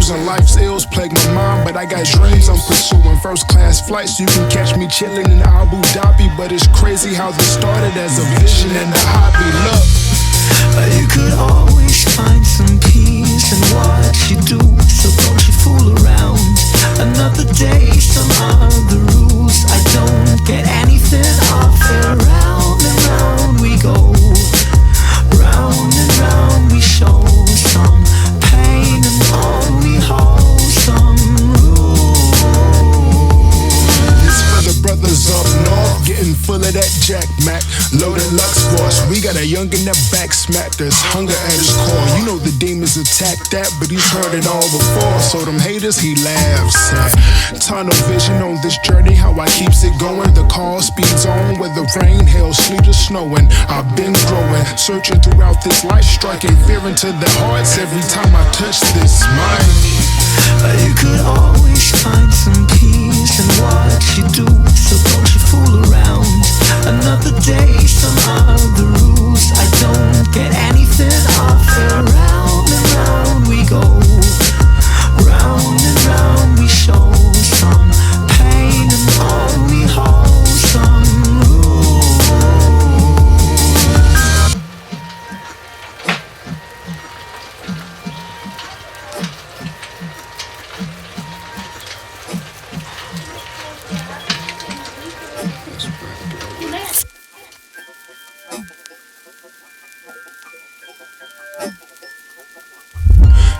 Issues and life's ills plague my mind, but I got dreams I'm pursuing. First class flights, you can catch me chilling in Abu Dhabi. But it's crazy how this started as a vision and a hobby. Look, you could always find some peace in what you do, so don't you fool around. Another day, some other rules. I don't get anything off it. Round and round we go, round and round we show some pain and only wholesome rules. this for the brothers up north, getting full of that Jack Mac, loaded Lux Force. We got a youngin' that back smack, there's hunger at his core. You know the demons attack that, but he's heard it all before. So them haters, he laughs. Tunnel vision on this journey, how I keeps it going. The car speeds on, whether rain, hail, sleet, or snowing. I've been growing, searching throughout this life, striking fear into their hearts every time I touch this mic. You could always find some peace in what you do, so don't you fool around. Another day, some other rules. I don't get anything off it. Round and round we go, round and round we show some pain and only wholesome rules.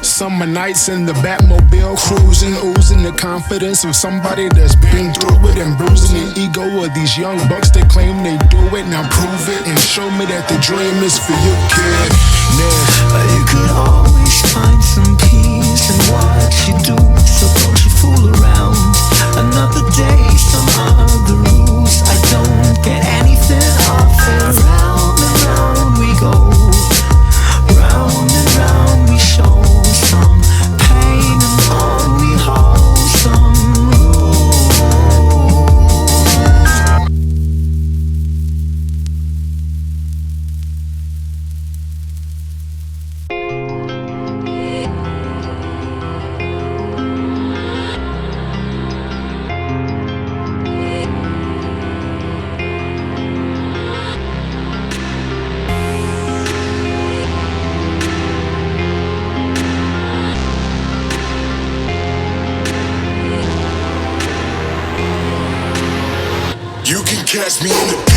Summer nights in the Batmobile, cruising, oozing the confidence of somebody that's been through it, and bruising the ego of these young bucks that claim they do it. Now prove it and show me that the dream is for you, kid. You could always find some peace in what you do, so don't you fool around. Another day, some other rules. I don't get anything off it. Round and round we go, round and round we show some pain and only wholesome Catch me in the